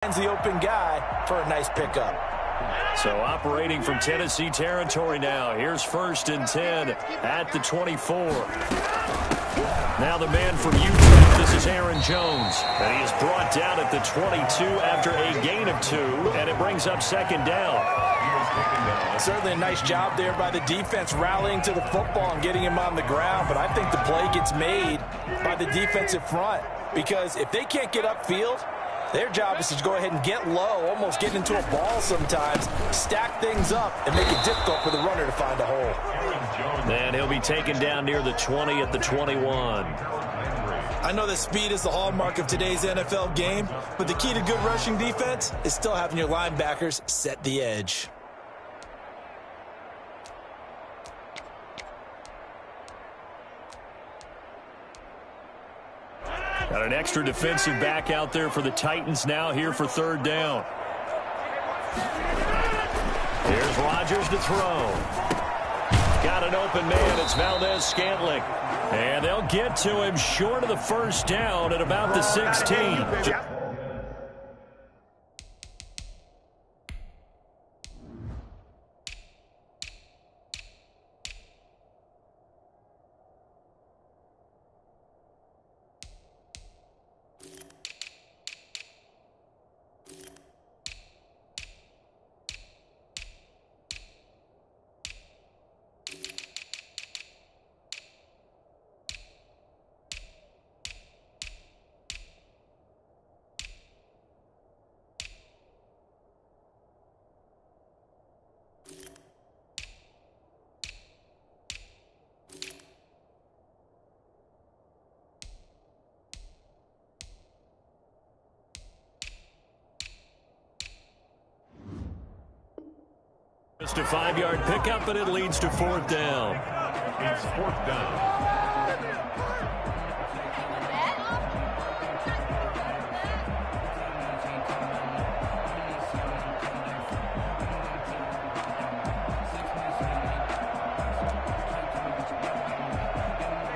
Finds the open guy for a nice pickup. So operating from Tennessee territory now. Here's 1st and 10 at the 24. Now the man from Utah, this is Aaron Jones. And he is brought down at the 22 after a gain of 2, and it brings up 2nd down. Certainly a nice job there by the defense rallying to the football and getting him on the ground. But I think the play gets made by the defensive front, because if they can't get upfield, their job is to go ahead and get low, almost get into a ball sometimes, stack things up, and make it difficult for the runner to find a hole. And he'll be taken down near the 20 at the 21. I know that speed is the hallmark of today's NFL game, but the key to good rushing defense is still having your linebackers set the edge. Got an extra defensive back out there for the Titans now here for 3rd down. Here's Rodgers to throw. Got an open man. It's Valdez-Scantling. And they'll get to him short of the 1st down at about the 16. Just a 5-yard pickup, and it leads to 4th down. It's 4th down.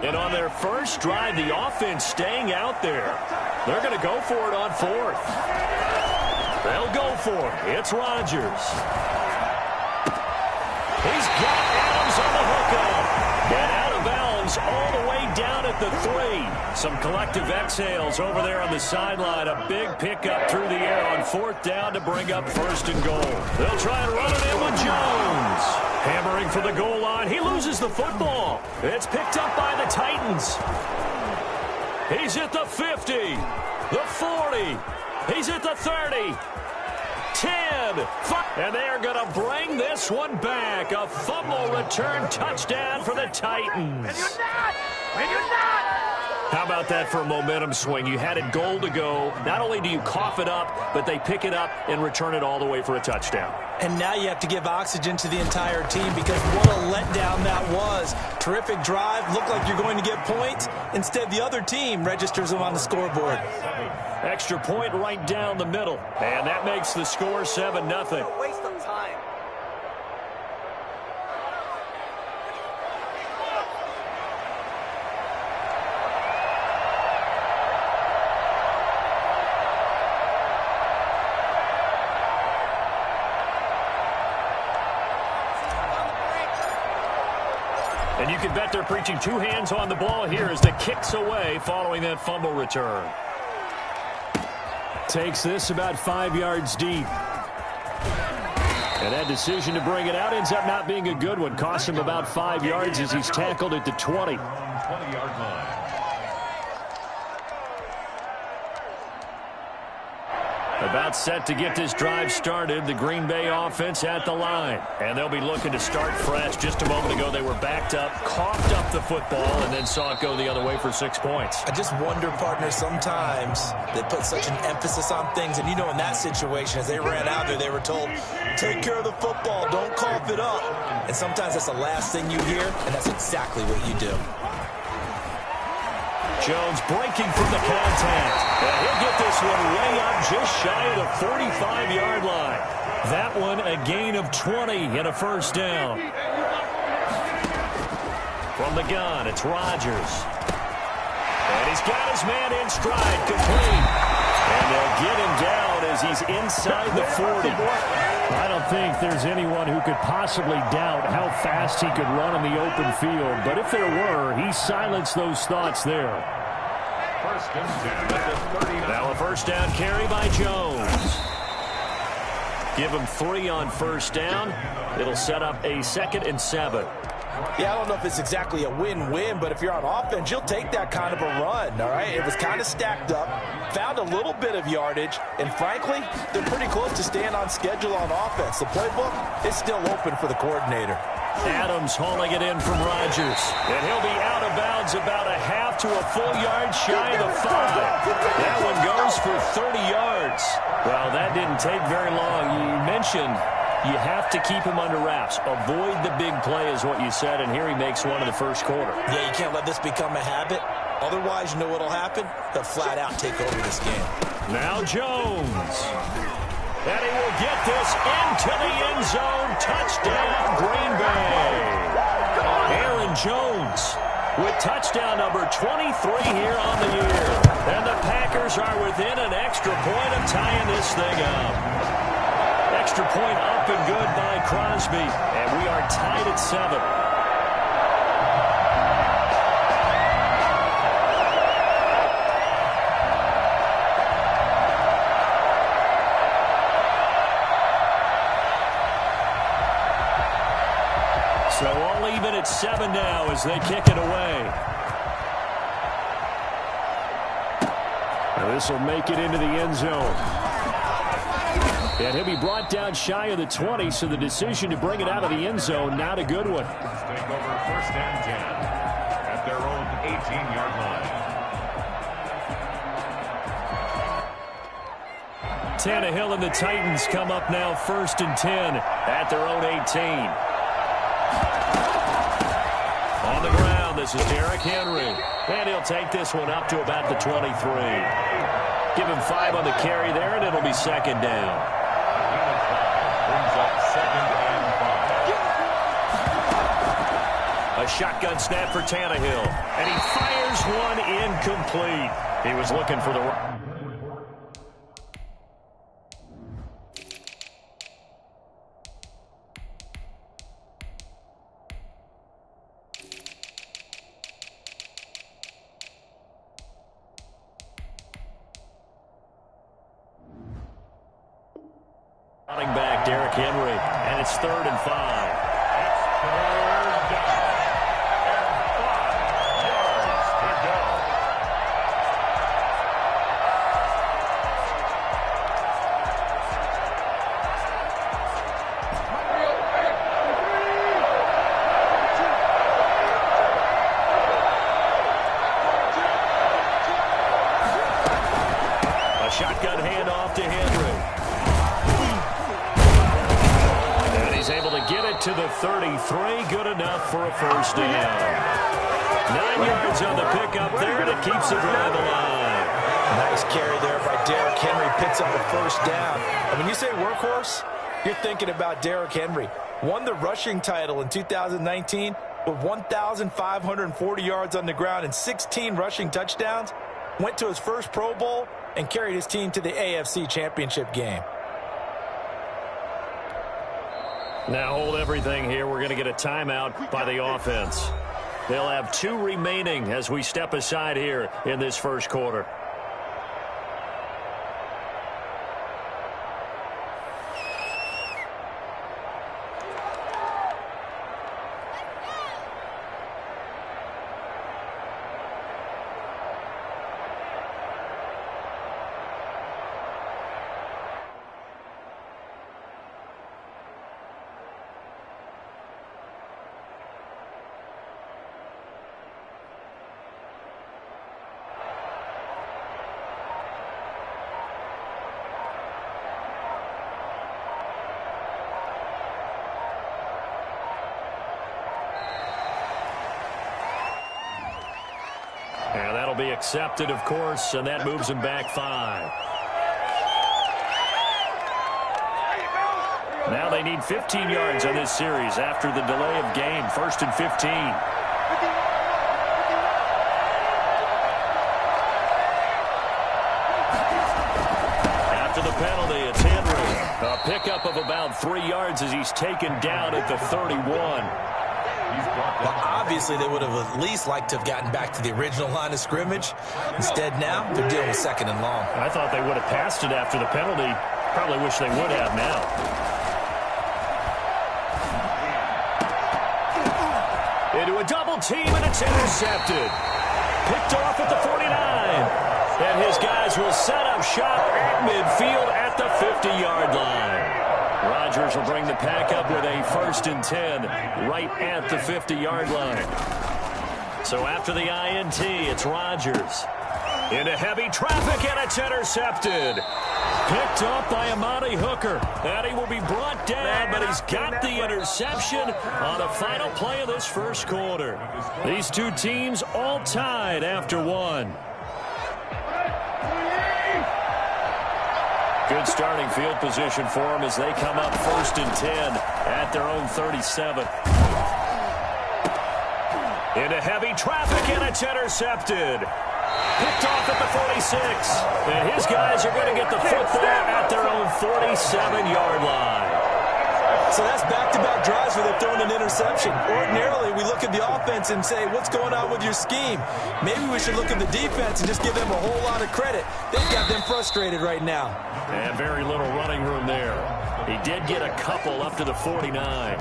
And on their first drive, the offense staying out there. They're going to go for it on 4th. They'll go for it. It's Rodgers. He's got Adams on the hookup. And out of bounds all the way down at the 3. Some collective exhales over there on the sideline. A big pickup through the air on 4th down to bring up 1st and goal. They'll try and run it in with Jones. Hammering for the goal line. He loses the football. It's picked up by the Titans. He's at the 50. The 40. He's at the 30. 10, 5, and they are going to bring this one back. A fumble return touchdown for the Titans. When you're not. How about that for a momentum swing? You had it goal to go. Not only do you cough it up, but they pick it up and return it all the way for a touchdown. And now you have to give oxygen to the entire team, because what a letdown that was. Terrific drive. Looked like you're going to get points. Instead, the other team registers them on the scoreboard. Extra point right down the middle. And that makes the score 7-0. Waste of time. And you can bet they're preaching 2 hands on the ball here as the kick's away following that fumble return. Takes this about 5 yards deep. And that decision to bring it out ends up not being a good one. Costs him about 5 yards as he's tackled at the 20. 20-yard line. About set to get this drive started. The Green Bay offense at the line. And they'll be looking to start fresh. Just a moment ago, they were backed up, coughed up the football, and then saw it go the other way for 6 points. I just wonder, partner, sometimes they put such an emphasis on things. And, you know, in that situation, as they ran out there, they were told, take care of the football, don't cough it up. And sometimes that's the last thing you hear, and that's exactly what you do. Jones breaking from the contact. And he'll get this one way up just shy of the 45-yard line. That one a gain of 20 and a 1st down. From the gun, it's Rodgers. And he's got his man in stride, complete. And they'll get him down as he's inside the 40. I don't think there's anyone who could possibly doubt how fast he could run in the open field. But if there were, he silenced those thoughts there. First and 10 at the 30. Now a first down carry by Jones. Give him 3 on first down. It'll set up a 2nd and 7. Yeah, I don't know if it's exactly a win-win, but if you're on offense, you'll take that kind of a run, all right? It was kind of stacked up, found a little bit of yardage, and frankly, they're pretty close to staying on schedule on offense. The playbook is still open for the coordinator. Adams hauling it in from Rodgers. And he'll be out of bounds about a half to a full yard shy of the 5. That one goes for 30 yards. Well, that didn't take very long. You mentioned you have to keep him under wraps. Avoid the big play is what you said, and here he makes one in the first quarter. Yeah, you can't let this become a habit. Otherwise, you know what will happen? They'll flat out take over this game. Now Jones. And he will get this into the end zone. Touchdown, Green Bay. Aaron Jones with touchdown number 23 here on the year. And the Packers are within an extra point of tying this thing up. Extra point up and good by Crosby. And we are tied at 7. So all even at 7 now as they kick it away. Now this will make it into the end zone. And he'll be brought down shy of the 20, so the decision to bring it out of the end zone, not a good one. Take over first and 10 at their own 18-yard line. Tannehill and the Titans come up now first and 10 at their own 18. On the ground, this is Derrick Henry. And he'll take this one up to about the 23. Give him 5 on the carry there, and it'll be 2nd down. Brings up 2nd and 5. A shotgun snap for Tannehill. And he fires one incomplete. He was looking for the... Running back Derrick Henry, and it's 3rd and 5. It's 3rd down and 5 yards to go. A shotgun handoff to Henry. He's able to get it to the 33. Good enough for a first down. 9 yards on the pickup there, and it keeps the drive alive. Nice carry there by Derrick Henry. Picks up a first down. And when you say workhorse, you're thinking about Derrick Henry. Won the rushing title in 2019 with 1,540 yards on the ground and 16 rushing touchdowns. Went to his first Pro Bowl and carried his team to the AFC Championship game. Now hold everything here. We're going to get a timeout by the offense. They'll have 2 remaining as we step aside here in this first quarter. And that'll be accepted, of course, and that moves him back 5. Now they need 15 yards on this series after the delay of game. 1st and 15. After the penalty, Henry. A pickup of about 3 yards as he's taken down at the 31. Well, obviously, they would have at least liked to have gotten back to the original line of scrimmage. Instead, now they're dealing with 2nd and long. I thought they would have passed it after the penalty. Probably wish they would have now. Into a double team, and it's intercepted. Picked off at the 49. And his guys will set up shop at midfield at the 50-yard line. Rodgers will bring the pack up with a 1st and 10 right at the 50-yard line. So after the INT, it's Rodgers. Into heavy traffic, and it's intercepted. Picked off by Amani Hooker. And he will be brought down, but he's got the interception on the final play of this first quarter. These two teams all tied after 1. Good starting field position for them as they come up 1st and 10 at their own 37. Into heavy traffic, and it's intercepted. Picked off at the 46. And his guys are going to get the football at their own 47-yard line. So that's back-to-back drives where they're throwing an interception. Ordinarily, we look at the offense and say, what's going on with your scheme? Maybe we should look at the defense and just give them a whole lot of credit. They've got them frustrated right now. And very little running room there. He did get a couple up to the 49.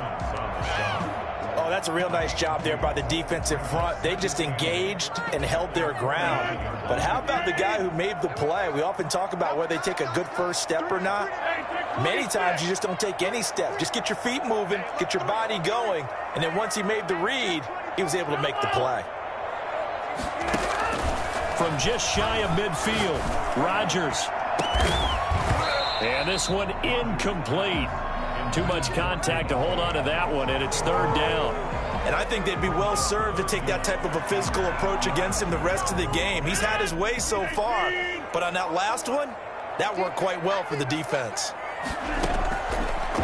Oh, that's a real nice job there by the defensive front. They just engaged and held their ground. But how about the guy who made the play? We often talk about whether they take a good first step or not. Many times you just don't take any step. Just get your feet moving, get your body going, and then once he made the read, he was able to make the play. From just shy of midfield, Rodgers. And this one incomplete. Too much contact to hold on to that one, and it's 3rd down. And I think they'd be well served to take that type of a physical approach against him the rest of the game. He's had his way so far, but on that last one, that worked quite well for the defense.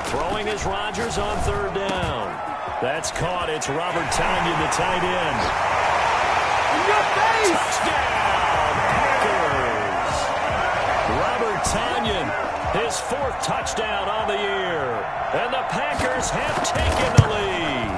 Throwing is Rodgers on 3rd down. That's caught. It's Robert Tonyan, the tight end. Touchdown, Packers! Robert Tonyan, his 4th touchdown on the year. And the Packers have taken the lead.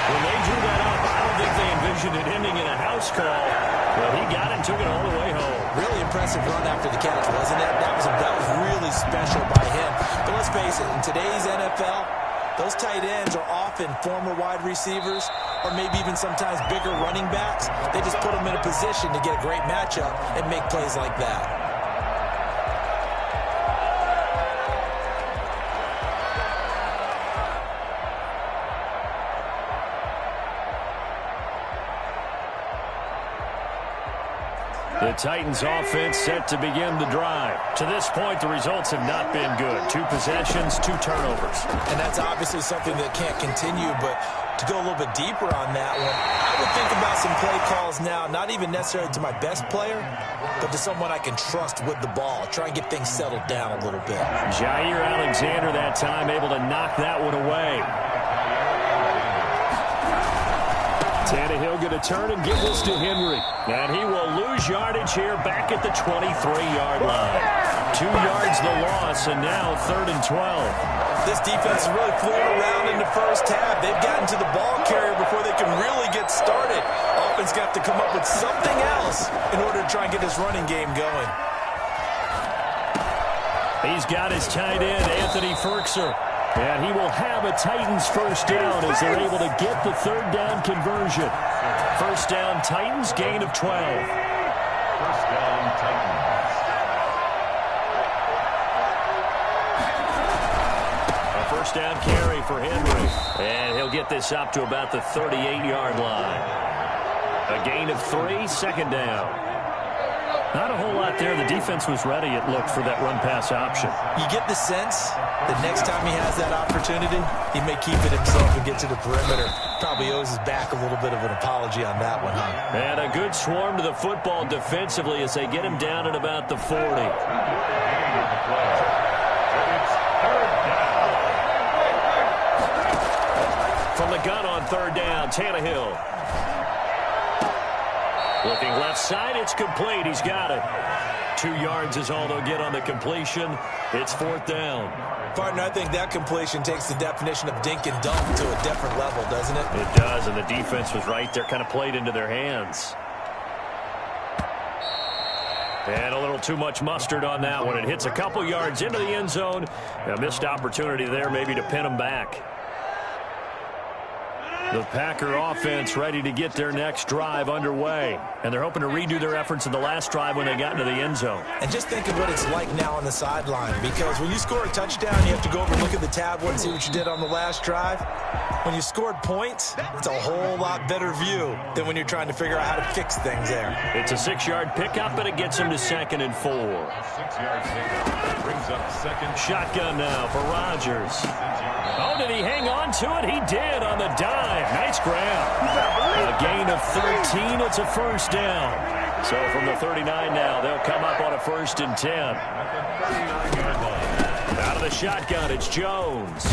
When they drew that up, I don't think they envisioned it ending in a house call. But he got it and took it all the way home. Really impressive run after the catch, wasn't it? That was really special by him. But let's face it, in today's NFL, those tight ends are often former wide receivers or maybe even sometimes bigger running backs. They just put them in a position to get a great matchup and make plays like that. The Titans offense set to begin the drive. To this point, the results have not been good. 2 possessions, 2 turnovers. And that's obviously something that can't continue, but to go a little bit deeper on that one, I would think about some play calls now, not even necessarily to my best player, but to someone I can trust with the ball. Try and get things settled down a little bit. Jair Alexander that time able to knock that one away. Tannehill going to turn and give this to Henry. And he will lose yardage here back at the 23-yard line. 2 yards the loss, and now 3rd and 12. This defense is really fooling around in the first half. They've gotten to the ball carrier before they can really get started. Offense got to come up with something else in order to try and get this running game going. He's got his tight end, Anthony Firkser. And he will have a Titans first down as they're able to get the 3rd down conversion. First down, Titans, gain of 12. First down, Titans. A first down carry for Henry. And he'll get this up to about the 38-yard line. A gain of 3, 2nd down. Not a whole lot there. The defense was ready, it looked, for that run-pass option. You get the sense that next time he has that opportunity, he may keep it himself and get to the perimeter. Probably owes his back a little bit of an apology on that one, huh? And a good swarm to the football defensively as they get him down at about the 40. From the gun on 3rd down, Tannehill. Looking left side, it's complete. He's got it. 2 yards is all they'll get on the completion. It's 4th down. Partner, I think that completion takes the definition of dink and dunk to a different level, doesn't it? It does, and the defense was right there, kind of played into their hands. And a little too much mustard on that one. It hits a couple yards into the end zone. A missed opportunity there maybe to pin them back. The Packer offense ready to get their next drive underway. And they're hoping to redo their efforts in the last drive when they got into the end zone. And just think of what it's like now on the sideline. Because when you score a touchdown, you have to go over and look at the tablet and see what you did on the last drive. When you scored points, it's a whole lot better view than when you're trying to figure out how to fix things there. It's a 6-yard pickup, and it gets them to 2nd and 4. 6-yard pickup brings up 2nd. Shotgun now for Rodgers. Oh, did he hang on to it? He did on the dive. Nice grab. A gain of 13. It's a 1st down. So from the 39 now, they'll come up on a 1st and 10. Out of the shotgun, it's Jones.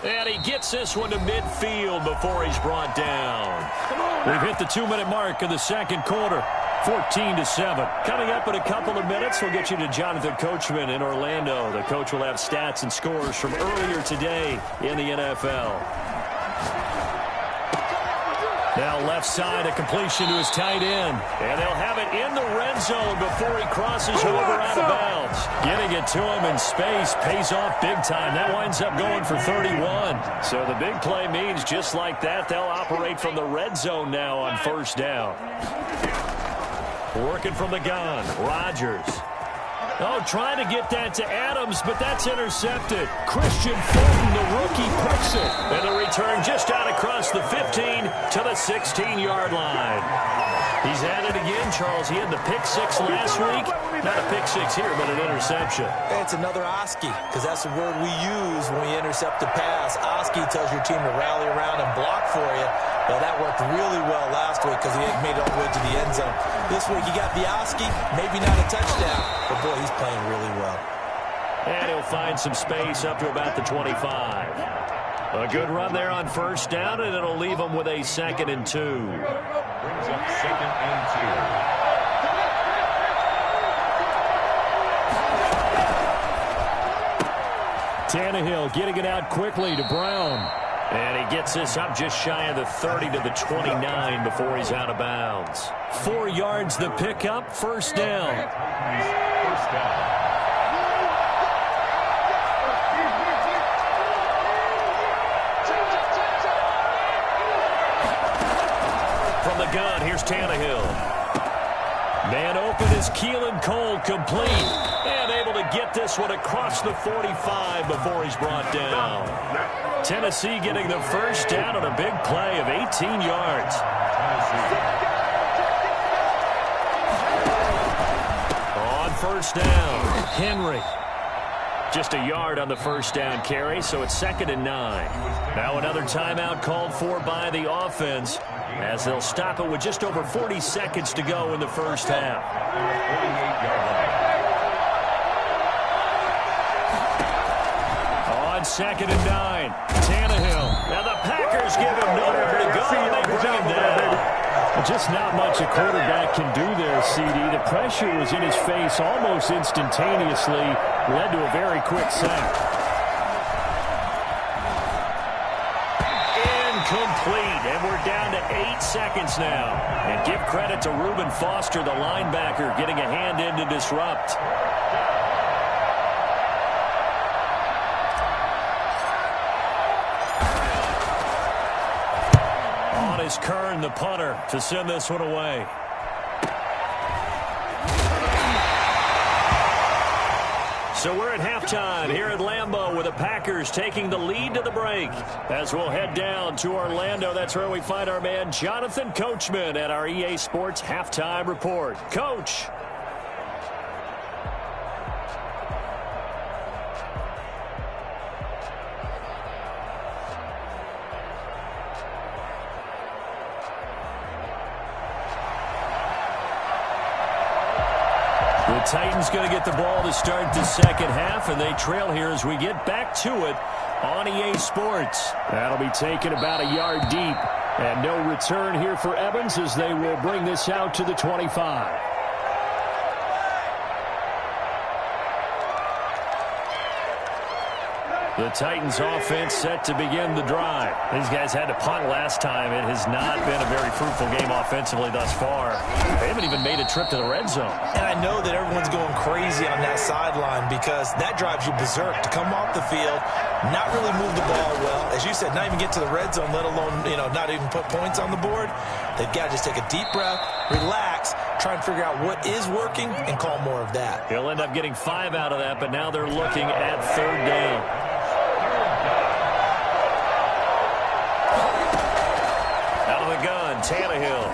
And he gets this one to midfield before he's brought down. We've hit the 2-minute mark of the 2nd quarter. 14-7. Coming up in a couple of minutes, we'll get you to Jonathan Coachman in Orlando. The coach will have stats and scores from earlier today in the NFL. Now left side, a completion to his tight end. And they'll have it in the red zone before he crosses over out of bounds. Getting it to him in space pays off big time. That winds up going for 31. So the big play means just like that, they'll operate from the red zone now on 1st down. Working from the gun, Rodgers. Oh, trying to get that to Adams, but that's intercepted. Christian Fulton, the rookie, picks it. And the return just out across the 15 to the 16-yard line. He's at it again, Charles. He had the pick 6 last week. Not a pick 6 here, but an interception. It's another Oski, because that's the word we use when we intercept a pass. Oski tells your team to rally around and block for you. Well, that worked really well last week because he had made it all the way to the end zone. This week, you got the Oski, maybe not a touchdown, but boy, he's playing really well. And he'll find some space up to about the 25. A good run there on 1st down, and it'll leave them with a 2nd and 2. Brings up 2nd and 2. Tannehill getting it out quickly to Brown. And he gets this up just shy of the 30 to the 29 before he's out of bounds. 4 yards the pickup, 1st down. 1st down. From the gun, here's Tannehill. Man open is Keelan Cole, complete. And able to get this one across the 45 before he's brought down. Tennessee getting the 1st down on a big play of 18 yards. On 1st down, Henry. Just a yard on the 1st down carry, so it's 2nd and 9. Now another timeout called for by the offense as they'll stop it with just over 40 seconds to go in the 1st half. 2nd and 9. Tannehill. Now the Packers give him nowhere to go. They bring him down. Just not much a quarterback can do there, CD. The pressure was in his face almost instantaneously. Led to a very quick sack. Incomplete. And we're down to 8 seconds now. And give credit to Reuben Foster, the linebacker, getting a hand in to disrupt. Is Kern, the punter, to send this one away. So we're at halftime here at Lambeau with the Packers taking the lead to the break. As we'll head down to Orlando, that's where we find our man Jonathan Coachman at our EA Sports Halftime Report. Coach. The Titans going to get the ball to start the 2nd half, and they trail here as we get back to it on EA Sports. That'll be taken about a yard deep. And no return here for Evans as they will bring this out to the 25. The Titans offense set to begin the drive. These guys had to punt last time. It has not been a very fruitful game offensively thus far. They haven't even made a trip to the red zone. And I know that everyone's going crazy on that sideline because that drives you berserk to come off the field, not really move the ball well. As you said, not even get to the red zone, let alone, not even put points on the board. They've got to just take a deep breath, relax, try and figure out what is working and call more of that. He'll end up getting 5 out of that, but now they're looking at third down. Out of the gun, Tannehill.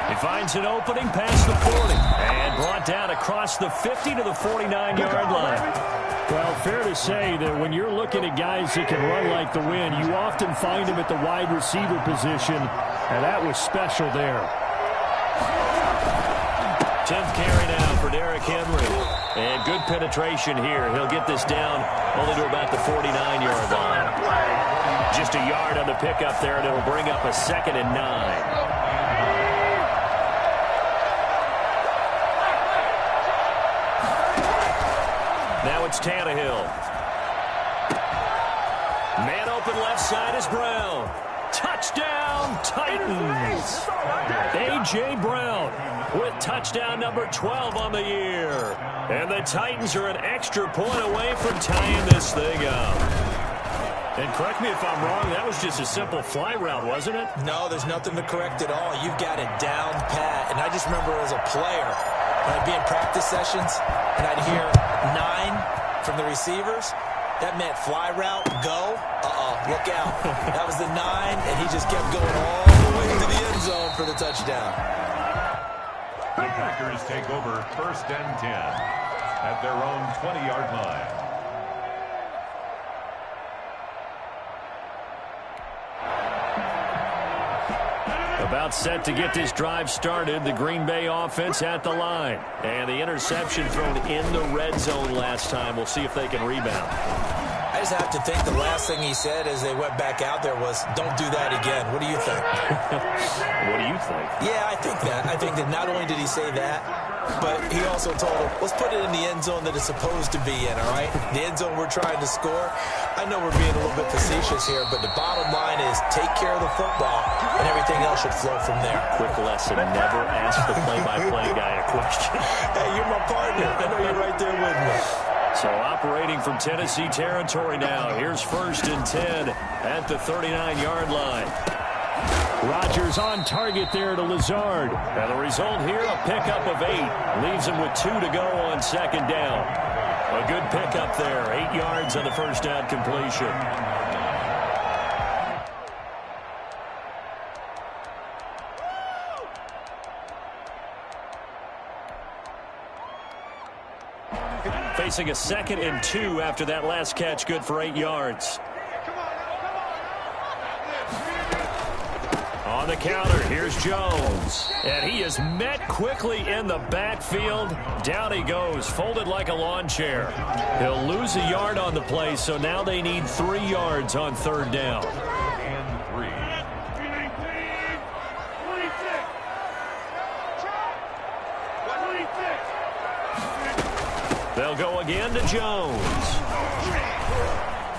He finds an opening past the 40 and brought down across the 50 to the 49-yard line. Well, fair to say that when you're looking at guys that can run like the wind, you often find them at the wide receiver position, and that was special there. 10th carry now for Derrick Henry. And good penetration here. He'll get this down only to about the 49-yard line. Just a yard on the pickup there, and it'll bring up a 2nd and 9. Now it's Tannehill. Man open left side is Brown. Touchdown, Titans. A.J. Brown with touchdown number 12 on the year. And the Titans are an extra point away from tying this thing up. And correct me if I'm wrong, that was just a simple fly route, wasn't it? No, there's nothing to correct at all. You've got it down pat. And I just remember as a player, when I'd be in practice sessions and I'd hear 9 from the receivers, that meant fly route, go. Look out. That was the 9, and he just kept going all the way to the end zone for the touchdown. The Packers take over 1st and 10 at their own 20-yard line. About set to get this drive started. The Green Bay offense at the line. And the interception thrown in the red zone last time. We'll see if they can rebound. I just have to think the last thing he said as they went back out there was, don't do that again. What do you think? What do you think? Yeah, I think that. I think that not only did he say that, but he also told him, let's put it in the end zone that it's supposed to be in, all right? The end zone we're trying to score. I know we're being a little bit facetious here, but the bottom line is take care of the football, and everything else should flow from there. Quick lesson, never ask the play-by-play guy a question. Hey, you're my partner. I know you're right there with me. So operating from Tennessee territory now. Here's 1st and 10 at the 39-yard line. Rodgers on target there to Lazard. And the result here, a pickup of 8. Leaves him with 2 to go on 2nd down. A good pickup there. 8 yards on the first down completion. Facing a 2nd and 2 after that last catch, good for 8 yards. On the counter, here's Jones. And he is met quickly in the backfield. Down he goes, folded like a lawn chair. He'll lose a yard on the play, so now they need 3 yards on 3rd down. They'll go again to Jones.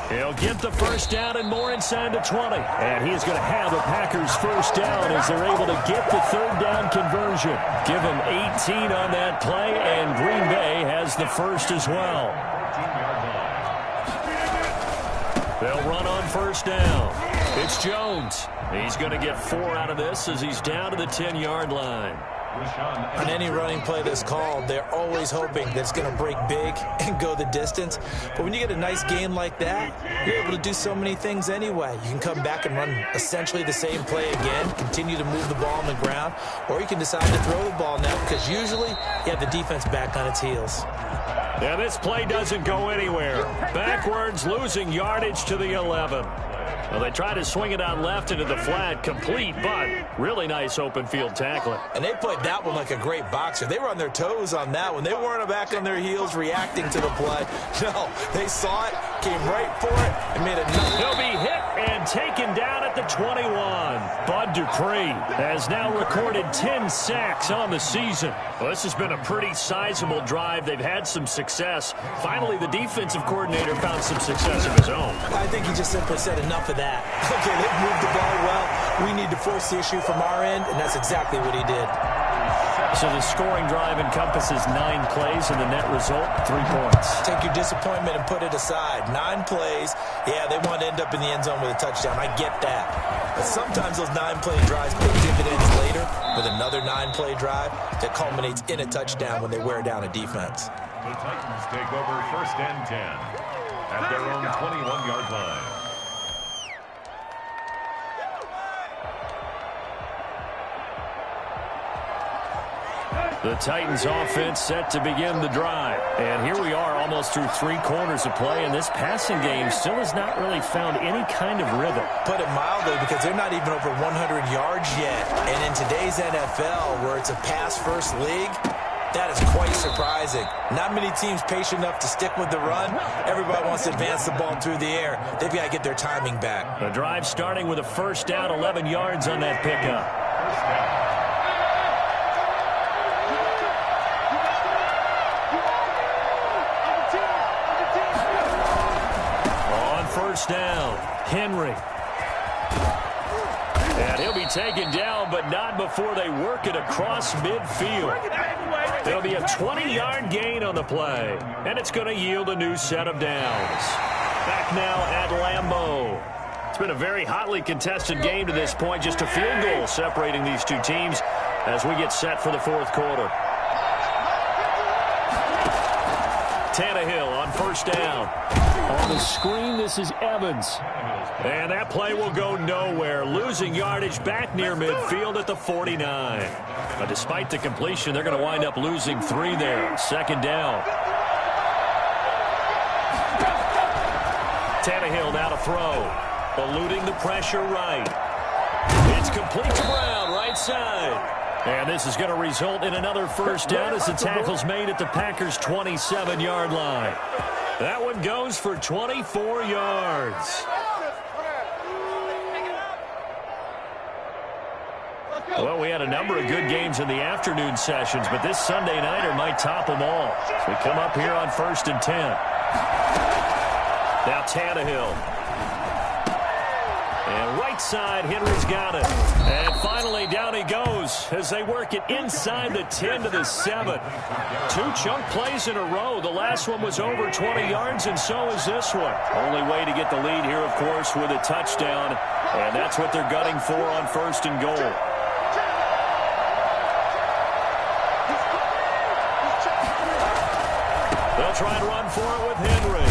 He'll get the first down and more inside the 20. And he's going to have a Packers first down as they're able to get the 3rd down conversion. Give him 18 on that play, and Green Bay has the first as well. They'll run on 1st down. It's Jones. He's going to get 4 out of this as he's down to the 10-yard line. On any running play that's called, they're always hoping that it's going to break big and go the distance. But when you get a nice game like that, you're able to do so many things anyway. You can come back and run essentially the same play again, continue to move the ball on the ground, or you can decide to throw the ball now because usually you have the defense back on its heels. Yeah, this play doesn't go anywhere. Backwards, losing yardage to the 11. Well, they try to swing it out left into the flat, complete, but really nice open field tackling. And they played that one like a great boxer. They were on their toes on that one. They weren't back on their heels reacting to the play. No, they saw it, came right for it and made a nice. He'll be hit and taken down at the 21. Bud Dupree has now recorded 10 sacks on the season. Well, this has been a pretty sizable drive. They've had some success. Finally, the defensive coordinator found some success of his own. I think he just simply said enough of that. Okay, they've moved the ball well. We need to force the issue from our end, and that's exactly what he did. So the scoring drive encompasses 9 plays, and the net result, 3 points. Take your disappointment and put it aside. 9 plays. Yeah, they want to end up in the end zone with a touchdown. I get that. But sometimes those 9-play drives pay dividends later with another 9-play drive that culminates in a touchdown when they wear down a defense. The Titans take over 1st and 10 at their own 21-yard line. The Titans offense set to begin the drive. And here we are almost through 3 quarters of play, and this passing game still has not really found any kind of rhythm. Put it mildly, because they're not even over 100 yards yet. And in today's NFL, where it's a pass-first league, that is quite surprising. Not many teams patient enough to stick with the run. Everybody wants to advance the ball through the air. They've got to get their timing back. The drive starting with a 1st down, 11 yards on that pickup. First down. First down, Henry. And he'll be taken down, but not before they work it across midfield. It'll be a 20-yard gain on the play, and it's going to yield a new set of downs. Back now at Lambeau. It's been a very hotly contested game to this point, just a field goal separating these two teams as we get set for the 4th quarter. Tannehill on 1st down. On the screen, this is Evans. And that play will go nowhere. Losing yardage back near midfield at the 49. But despite the completion, they're going to wind up losing 3 there. 2nd down. Tannehill now to throw. Eluding the pressure right. It's complete to Brown, right side. And this is going to result in another 1st down as the tackle's made at the Packers' 27-yard line. That one goes for 24 yards. Well, we had a number of good games in the afternoon sessions, but this Sunday nighter might top them all. So we come up here on 1st and 10. Now Tannehill. And right side, Henry's got it. And finally, down he goes as they work it inside the 10 to the 7. 2 chunk plays in a row. The last one was over 20 yards, and so is this one. Only way to get the lead here, of course, with a touchdown. And that's what they're gunning for on 1st and goal. They'll try and run for it with Henry.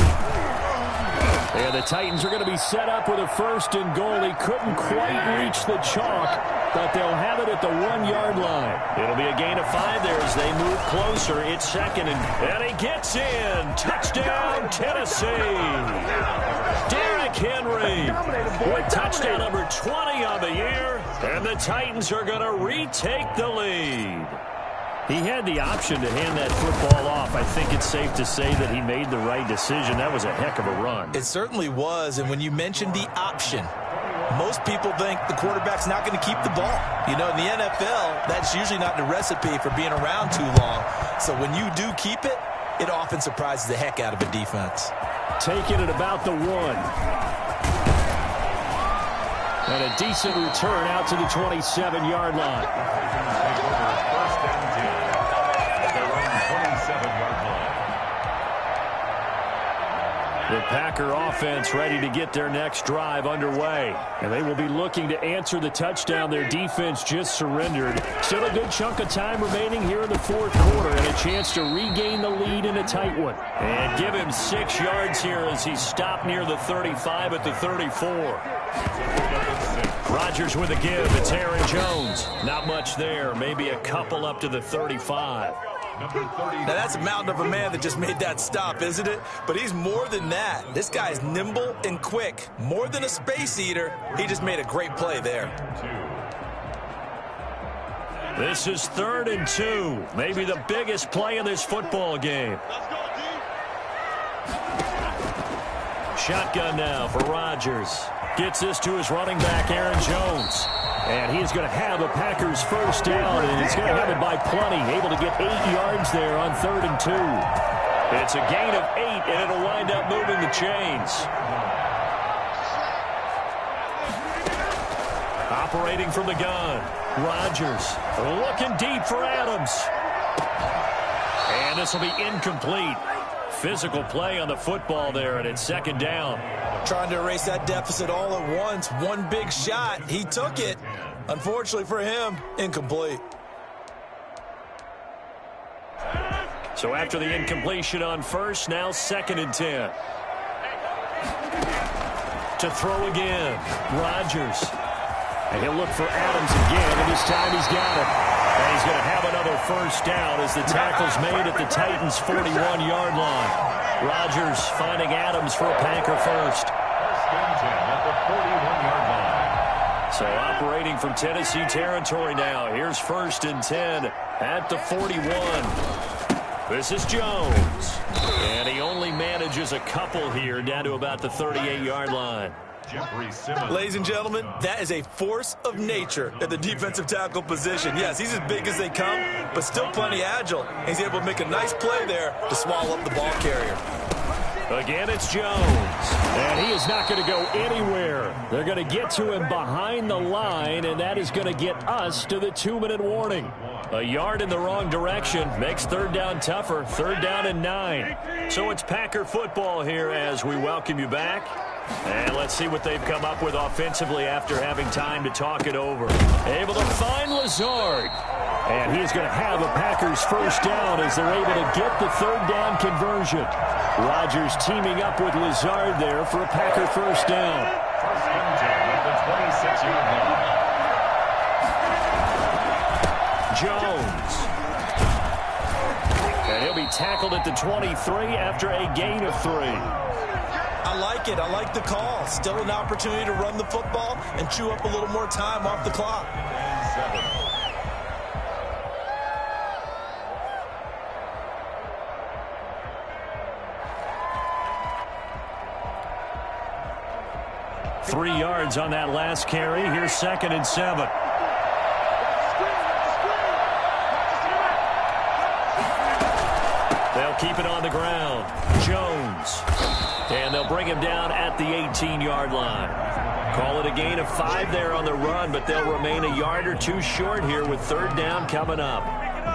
And the Titans are going to be set up with a 1st and goal. He couldn't quite reach the chalk, but they'll have it at the 1-yard line. It'll be a gain of 5 there as they move closer. It's 2nd, and he gets in. Touchdown, Tennessee. Derrick Henry with touchdown number 20 on the year, and the Titans are going to retake the lead. He had the option to hand that football off. I think it's safe to say that he made the right decision. That was a heck of a run. It certainly was, and when you mentioned the option, most people think the quarterback's not going to keep the ball. You know, in the NFL, that's usually not the recipe for being around too long. So when you do keep it, it often surprises the heck out of a defense. Taking it about the 1. And a decent return out to the 27-yard line. First and 10 at their own 27-yard line. The Packer offense ready to get their next drive underway. And they will be looking to answer the touchdown their defense just surrendered. Still a good chunk of time remaining here in the 4th quarter and a chance to regain the lead in a tight one. And give him 6 yards here as he stopped near the 35 at the 34. Rodgers with a give. It's Aaron Jones. Not much there. Maybe a couple up to the 35. Now, that's a mountain of a man that just made that stop, isn't it? But he's more than that. This guy's nimble and quick. More than a space eater. He just made a great play there. This is 3rd and 2. Maybe the biggest play in this football game. shotgun now for Rodgers. Gets this to his running back, Aaron Jones. And he's going to have a Packers first down, and he's going to have it by plenty. Able to get 8 yards there on 3rd and 2. It's a gain of 8, and it'll wind up moving the chains. Operating from the gun, Rodgers looking deep for Adams. And this will be incomplete. Physical play on the football there, and it's 2nd down. Trying to erase that deficit all at once. One big shot. He took it. Unfortunately for him, incomplete. So after the incompletion on first, now 2nd and 10. To throw again, Rodgers. And he'll look for Adams again, and this time he's got it. And he's going to have another first down as the tackle's made at the Titans' 41-yard line. Rodgers finding Adams for a Packer first. First and 10 at the 41-yard line. So operating from Tennessee territory now. Here's 1st and 10 at the 41. This is Jones. And he only manages a couple here down to about the 38-yard line. Ladies and gentlemen, that is a force of nature at the defensive tackle position. Yes, he's as big as they come, but still plenty agile. He's able to make a nice play there to swallow up the ball carrier. Again, it's Jones. And he is not going to go anywhere. They're going to get to him behind the line, and that is going to get us to the 2-minute warning. A yard in the wrong direction makes 3rd down tougher. 3rd down and 9. So it's Packer football here as we welcome you back. And let's see what they've come up with offensively after having time to talk it over. Able to find Lazard. And he's going to have a Packers first down as they're able to get the 3rd down conversion. Rodgers teaming up with Lazard there for a Packer first down. First and 10 at the 26-yard line. Jones. And he'll be tackled at the 23 after a gain of 3. I like it. I like the call. Still an opportunity to run the football and chew up a little more time off the clock. 3 yards on that last carry. Here's 2nd and 7. They'll keep it on the ground. Jones. And they'll bring him down at the 18-yard line. Call it a gain of 5 there on the run, but they'll remain a yard or 2 short here with 3rd down coming up.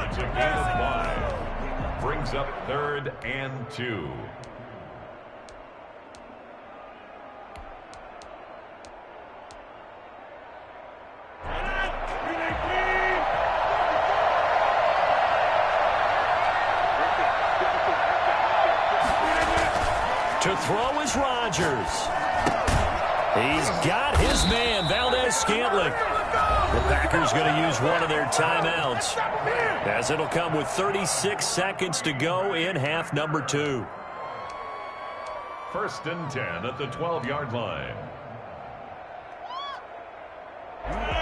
It's a gain of 5. Brings up 3rd and 2. To throw is Rodgers. He's got his man, Valdez-Scantling. The Packers going to use one of their timeouts, as it'll come with 36 seconds to go in half number 2. First and 10 at the 12-yard line.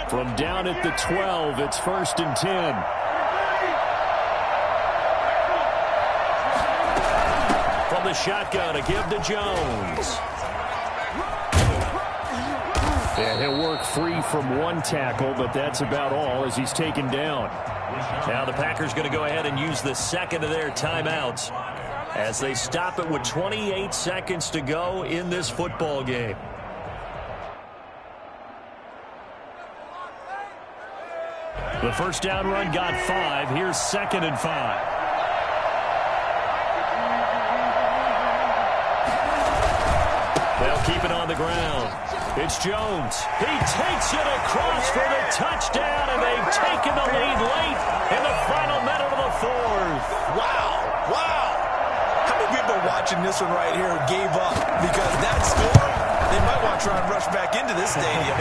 From down at the 12, it's 1st and 10. From the shotgun, a give to Jones. And he'll work free from one tackle, but that's about all as he's taken down. Now the Packers going to go ahead and use the second of their timeouts as they stop it with 28 seconds to go in this football game. The first down run got 5. Here's 2nd and 5. They'll keep it on the ground. It's Jones. He takes it across for the touchdown, and they've taken the lead late in the final minute of the 4th. Wow. Wow. How many people are watching this one right here who gave up because that score, they might want to try and rush back into this stadium.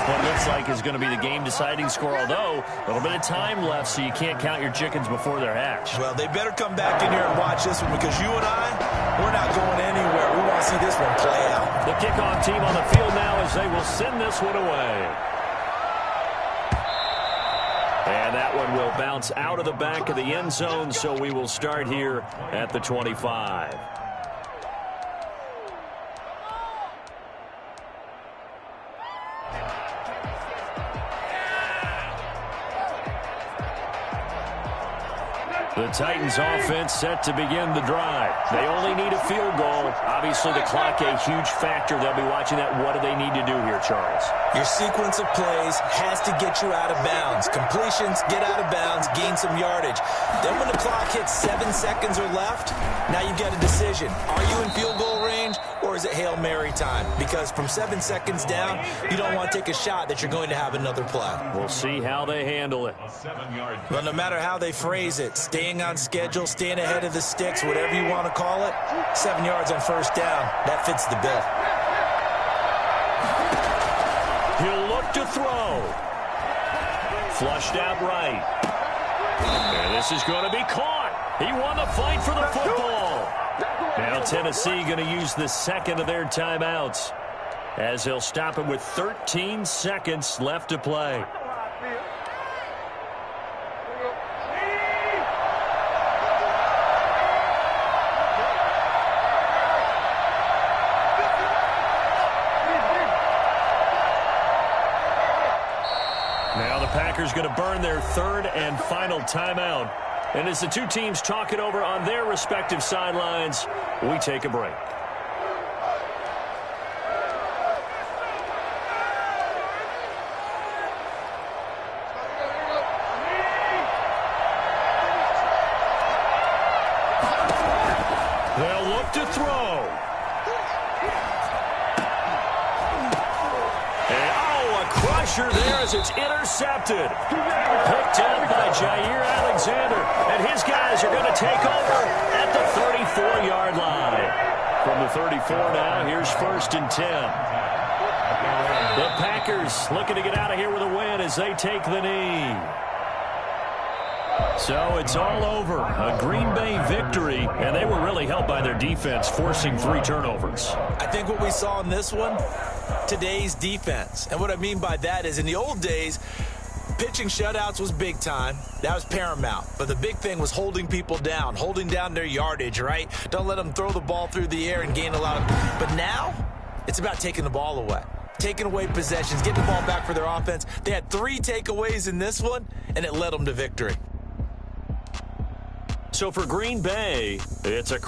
What looks like is going to be the game-deciding score, although a little bit of time left, so you can't count your chickens before they're hatched. Well, they better come back in here and watch this one because you and I, we're not going anywhere. We want to see this one play out. The kickoff team on the field now as they will send this one away. And that one will bounce out of the back of the end zone, so we will start here at the 25. The Titans offense set to begin the drive. They only need a field goal. Obviously, the clock a huge factor. They'll be watching that. What do they need to do here, Charles? Your sequence of plays has to get you out of bounds. Completions, get out of bounds, gain some yardage. Then when the clock hits 7 seconds or left, now you've got a decision. Are you in field goal range or is it Hail Mary time? Because from 7 seconds down, you don't want to take a shot that you're going to have another play. We'll see how they handle it. Well, no matter how they phrase it, staying on schedule, staying ahead of the sticks, whatever you want to call it, 7 yards on first down, that fits the bill. He'll look to throw. Flushed out right. And this is going to be caught. He won the fight for the football. Now Tennessee going to use the second of their timeouts as they'll stop him with 13 seconds left to play. Now the Packers going to burn their third and final timeout. And as the two teams talk it over on their respective sidelines, we take a break. They'll look to throw. Crusher there as it's intercepted. Picked up by Jair Alexander. And his guys are going to take over at the 34-yard line. From the 34 now, here's 1st and 10. The Packers looking to get out of here with a win as they take the knee. So it's all over. A Green Bay victory, and they were really helped by their defense, forcing 3 turnovers. I think what we saw in this one, today's defense. And what I mean by that is in the old days, pitching shutouts was big time. That was paramount. But the big thing was holding people down, holding down their yardage, right? Don't let them throw the ball through the air and gain a lot of... But now, it's about taking the ball away. Taking away possessions, getting the ball back for their offense. They had 3 takeaways in this one, and it led them to victory. So for Green Bay, it's a